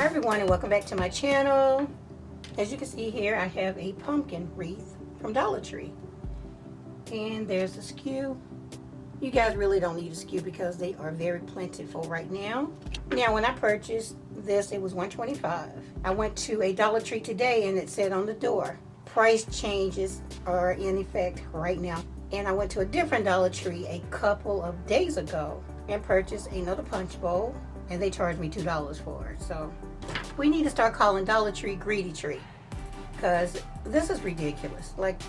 Hi everyone, and welcome back to my channel. As you can see here, I have a pumpkin wreath from Dollar Tree, and there's the skew. You guys really don't need a skew because they are very plentiful right now. Now when I purchased this, it was $1.25. I went to a Dollar Tree today and it said on the door, price changes are in effect right now. And I went to a different Dollar Tree a couple of days ago and purchased another punch bowl, and they charged me $2 for it. So we need to start calling Dollar Tree Greedy Tree, because this is ridiculous. Like,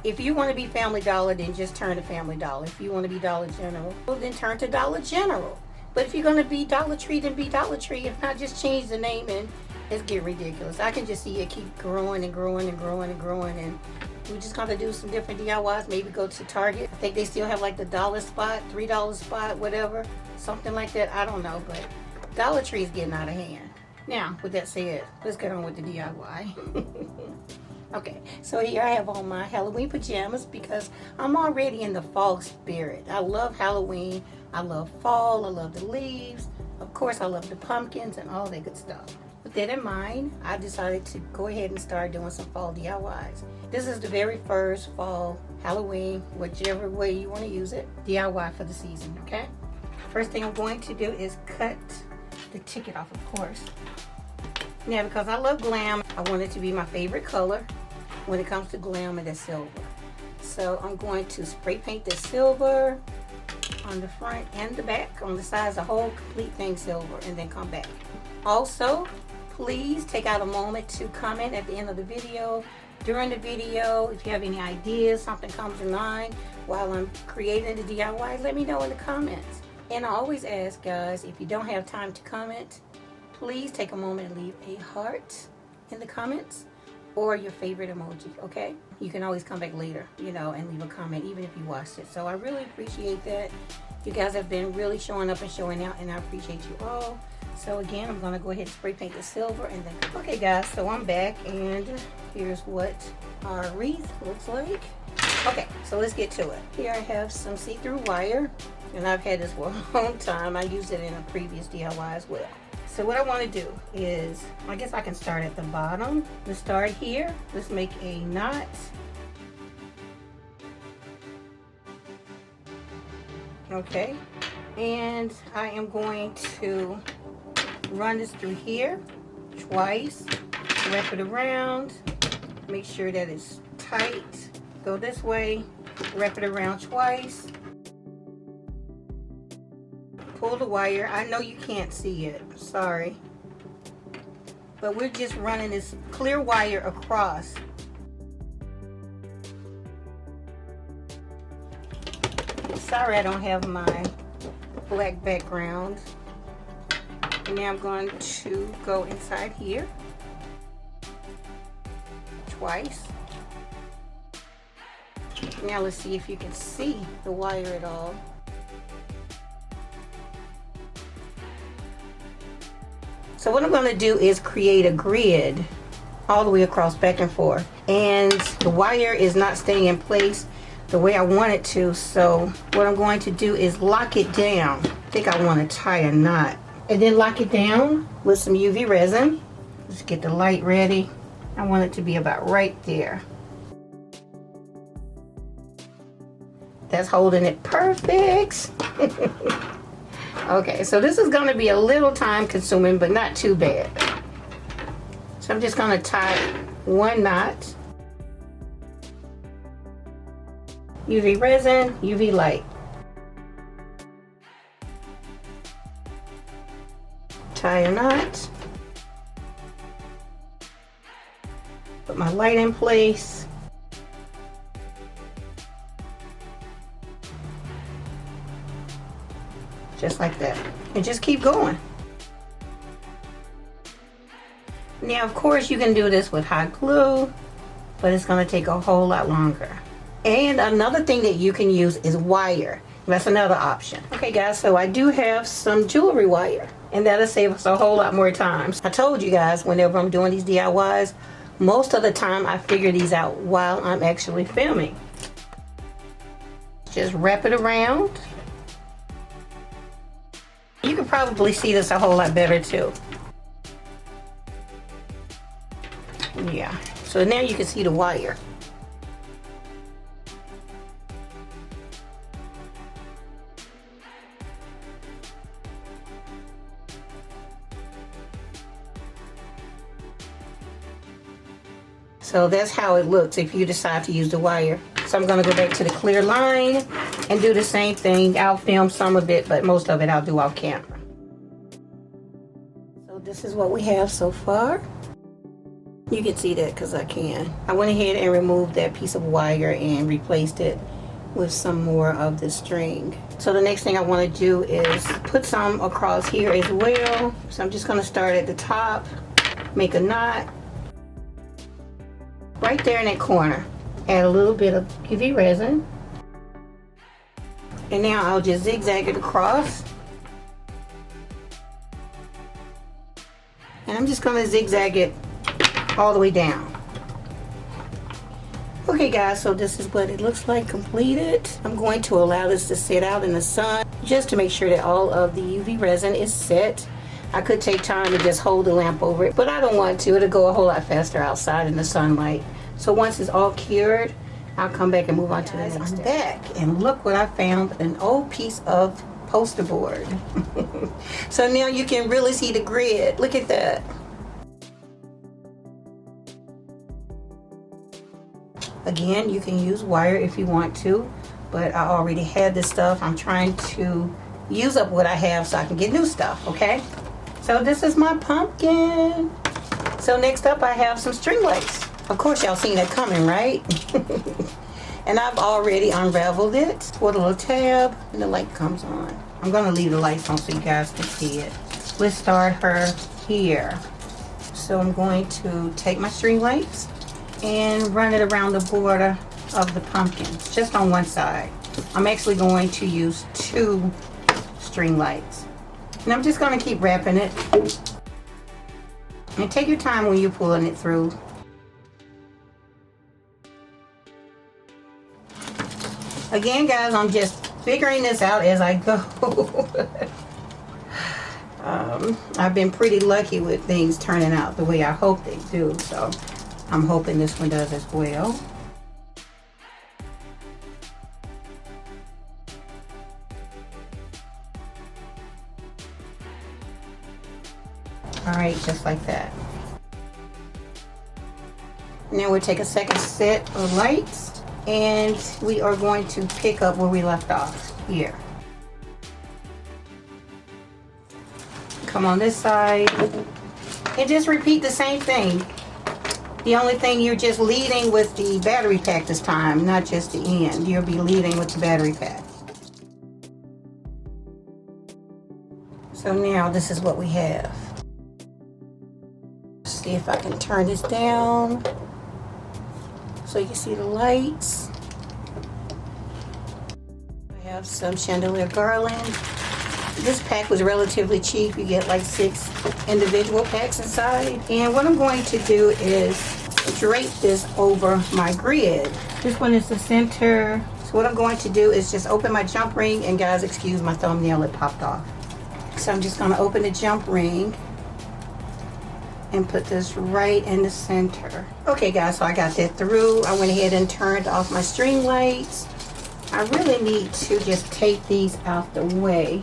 if you want to be Family Dollar, then just turn to Family Dollar. If you want to be Dollar General, then turn to Dollar General. But if you're going to be Dollar Tree, then be Dollar Tree. If not, just change the name, and it's getting ridiculous. I can just see it keep growing and growing and growing and growing, and we're just going to do some different DIYs. Maybe go to Target. I think they still have like the $1 spot, $3 spot, whatever. Something like that. I don't know, but Dollar Tree is getting out of hand. Now, with that said, let's get on with the DIY. Okay, so here I have on my Halloween pajamas because I'm already in the fall spirit. I love Halloween. I love fall. I love the leaves. Of course, I love the pumpkins and all that good stuff. With that in mind, I decided to go ahead and start doing some fall DIYs. This is the very first fall, Halloween, whichever way you want to use it, DIY for the season, okay? First thing I'm going to do is cut the ticket off, of course. Now, because I love glam, I want it to be my favorite color when it comes to glam, and that's silver. So I'm going to spray paint this silver on the front and the back, on the sides, the whole complete thing silver, and then come back. Also, please take out a moment to comment at the end of the video, during the video. If you have any ideas, something comes to mind while I'm creating the DIY, let me know in the comments. And I always ask, guys, if you don't have time to comment, please take a moment and leave a heart in the comments or your favorite emoji, okay? You can always come back later, you know, and leave a comment even if you watched it. So I really appreciate that. You guys have been really showing up and showing out, and I appreciate you all. So again, I'm gonna go ahead and spray paint the silver, and then, okay guys, so I'm back, and here's what our wreath looks like. Okay, so let's get to it. Here I have some see-through wire, and I've had this for a long time. I used it in a previous DIY as well. So what I want to do is, I guess I can start at the bottom. Let's start here. Let's make a knot. Okay, and I am going to run this through here twice, wrap it around, make sure that it's tight. Go this way, wrap it around twice. Pull the wire. I know you can't see it, sorry, but we're just running this clear wire across. Sorry, I don't have my black background. And now I'm going to go inside here twice. Now let's see if you can see the wire at all. So what I'm going to do is create a grid all the way across, back and forth. And the wire is not staying in place the way I want it to. So what I'm going to do is lock it down. I think I want to tie a knot. And then lock it down with some UV resin. Let's get the light ready. I want it to be about right there. That's holding it perfect. Okay, so this is going to be a little time consuming, but not too bad. So I'm just going to tie one knot. UV resin, UV light. Tie a knot. Put my light in place. Just like that, and just keep going. Now, of course, you can do this with hot glue, but it's going to take a whole lot longer. And another thing that you can use is wire. That's another option. Okay, guys, so I do have some jewelry wire, and that'll save us a whole lot more time. I told you guys, whenever I'm doing these DIYs, most of the time I figure these out while I'm actually filming. Just wrap it around. You can probably see this a whole lot better too. Yeah, so now you can see the wire. So that's how it looks if you decide to use the wire. So I'm going to go back to the clear line and do the same thing. I'll film some of it, but most of it I'll do off camera. So this is what we have so far. You can see that because I can. I went ahead and removed that piece of wire and replaced it with some more of the string. So the next thing I want to do is put some across here as well. So I'm just going to start at the top, make a knot right there in that corner. Add a little bit of UV resin. And now I'll just zigzag it across. And I'm just going to zigzag it all the way down. Okay guys, so this is what it looks like completed. I'm going to allow this to sit out in the sun just to make sure that all of the UV resin is set. I could take time to just hold the lamp over it, but I don't want to. It'll go a whole lot faster outside in the sunlight. So once it's all cured, I'll come back and move on to the next step. I'm back, and look what I found, an old piece of poster board. So now you can really see the grid. Look at that. Again, you can use wire if you want to, but I already had this stuff. I'm trying to use up what I have so I can get new stuff, okay? So this is my pumpkin. So next up I have some string lights. Of course y'all seen that coming, right? And I've already unraveled it with a little tab and the light comes on. I'm gonna leave the lights on so you guys can see it. Let's start her here. So I'm going to take my string lights and run it around the border of the pumpkin, just on one side. I'm actually going to use 2 string lights. And I'm just going to keep wrapping it. And take your time when you're pulling it through. Again guys, I'm just figuring this out as I go. I've been pretty lucky with things turning out the way I hope they do, so I'm hoping this one does as well. Alright, just like that. Now we'll take a second set of lights and we are going to pick up where we left off here. Come on this side and just repeat the same thing. The only thing, you're just leading with the battery pack this time, not just the end. You'll be leading with the battery pack. So now this is what we have. See if I can turn this down so you can see the lights. I have some chandelier garland. This pack was relatively cheap. You get like 6 individual packs inside. And what I'm going to do is drape this over my grid. This one is the center. So what I'm going to do is just open my jump ring, and guys, excuse my thumbnail, it popped off. So I'm just going to open the jump ring and put this right in the center. Okay guys, so I got that through. I went ahead and turned off my string lights. I really need to just take these out the way.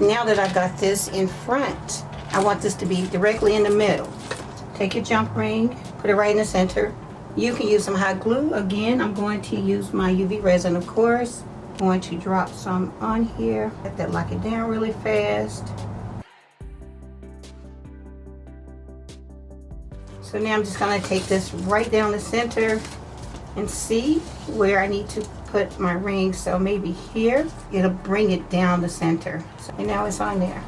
Now that I've got this in front, I want this to be directly in the middle. Take your jump ring, put it right in the center. You can use some hot glue. Again, I'm going to use my UV resin, of course. I'm going to drop some on here. Let that lock it down really fast. So now I'm just going to take this right down the center and see where I need to put my ring. So maybe here, it'll bring it down the center. So, and now it's on there.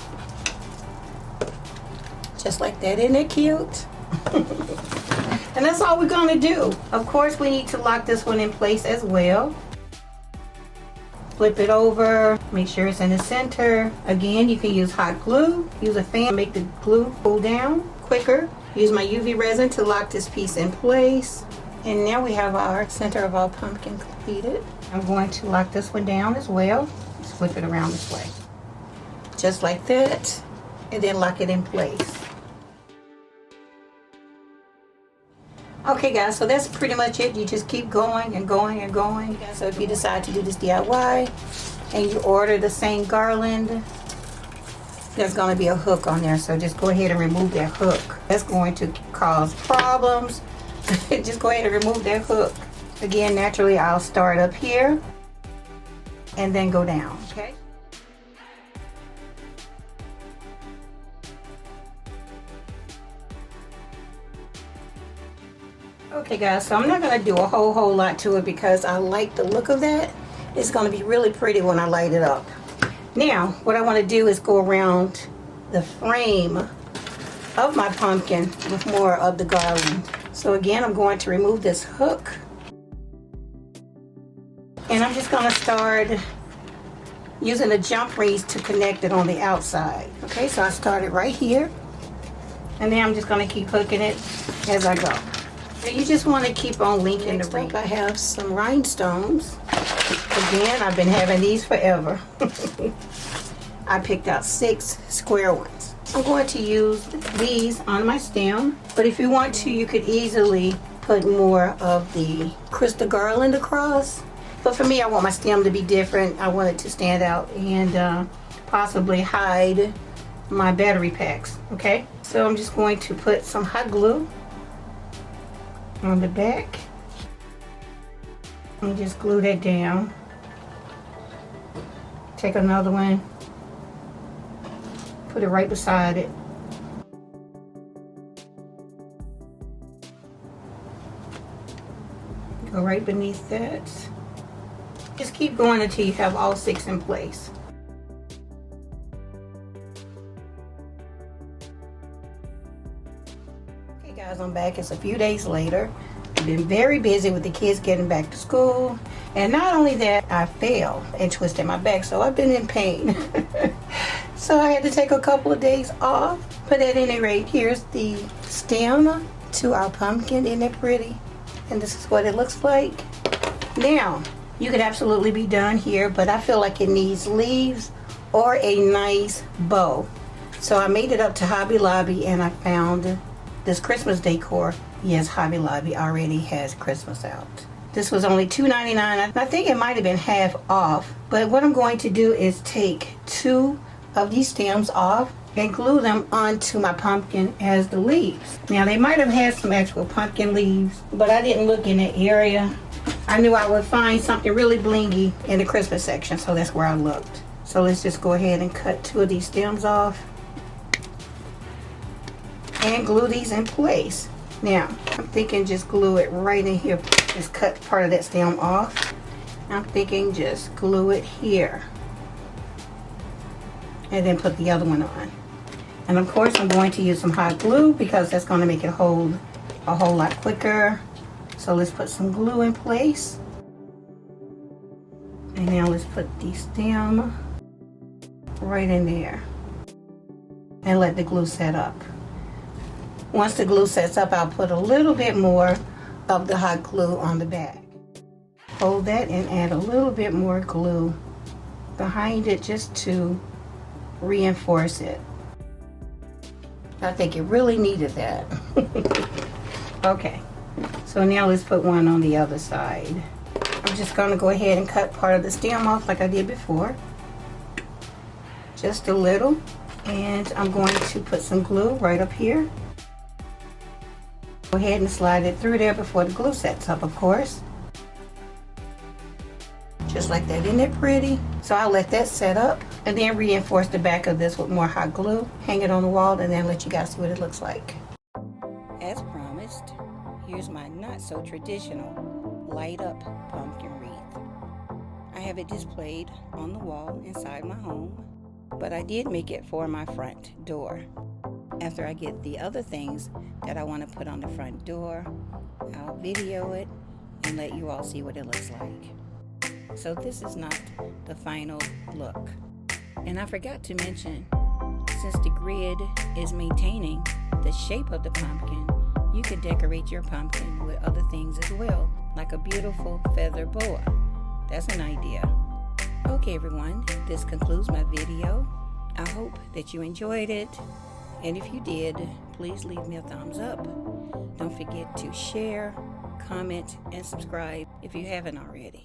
Just like that, isn't it cute? And that's all we're gonna do. Of course, we need to lock this one in place as well. Flip it over, make sure it's in the center. Again, you can use hot glue, use a fan, make the glue cool down quicker. Use my UV resin to lock this piece in place. And now we have our center of our pumpkin completed. I'm going to lock this one down as well. Just flip it around this way. Just like that. and then lock it in place. Okay guys, so that's pretty much it. You just keep going and going and going. So if you decide to do this DIY and you order the same garland, there's going to be a hook on there, so just go ahead and remove that hook. That's going to cause problems. Just go ahead and remove that hook. Again, naturally I'll start up here and then go down, okay? Okay guys, so I'm not going to do a whole lot to it because I like the look of that. It's going to be really pretty when I light it up. Now, what I want to do is go around the frame of my pumpkin with more of the garland. So again, I'm going to remove this hook. And I'm just going to start using the jump rings to connect it on the outside. Okay, so I started right here. And then I'm just going to keep hooking it as I go. So you just want to keep on linking the ring. I have some rhinestones. Again, I've been having these forever. I picked out 6 square ones. I'm going to use these on my stem, but if you want to, you could easily put more of the crystal garland across. But for me, I want my stem to be different. I want it to stand out and possibly hide my battery packs, okay? So I'm just going to put some hot glue on the back and just glue that down. Take another one, put it right beside it. Go right beneath that. Just keep going until you have all 6 in place. Okay guys, I'm back. It's a few days later. I've been very busy with the kids getting back to school. And not only that, I fell and twisted my back, so I've been in pain. So I had to take a couple of days off. But at any rate, here's the stem to our pumpkin. Isn't it pretty? And this is what it looks like. Now, you could absolutely be done here, but I feel like it needs leaves or a nice bow. So I made it up to Hobby Lobby and I found this Christmas decor. Yes, Hobby Lobby already has Christmas out. This was only $2.99. I think it might have been half off. But what I'm going to do is take 2 of these stems off and glue them onto my pumpkin as the leaves. Now they might have had some actual pumpkin leaves, but I didn't look in that area. I knew I would find something really blingy in the Christmas section, so that's where I looked. So let's just go ahead and cut 2 of these stems off and glue these in place. Now, I'm thinking just glue it right in here. Just cut part of that stem off. I'm thinking just glue it here. And then put the other one on. And of course, I'm going to use some hot glue because that's going to make it hold a whole lot quicker. So let's put some glue in place. And now let's put the stem right in there. And let the glue set up. Once the glue sets up, I'll put a little bit more of the hot glue on the back. Hold that and add a little bit more glue behind it just to reinforce it. I think it really needed that. Okay, so now let's put one on the other side. I'm just going to go ahead and cut part of the stem off like I did before. Just a little. And I'm going to put some glue right up here. Go ahead and slide it through there before the glue sets up, of course. Just like that. Isn't it pretty? So I'll let that set up and then reinforce the back of this with more hot glue. Hang it on the wall and then let you guys see what it looks like. As promised, here's my not so traditional light up pumpkin wreath. I have it displayed on the wall inside my home, but I did make it for my front door. After I get the other things that I want to put on the front door, I'll video it and let you all see what it looks like. So this is not the final look. And I forgot to mention, since the grid is maintaining the shape of the pumpkin, you can decorate your pumpkin with other things as well, like a beautiful feather boa. That's an idea. Okay everyone, this concludes my video. I hope that you enjoyed it. And if you did, please leave me a thumbs up. Don't forget to share, comment, and subscribe if you haven't already.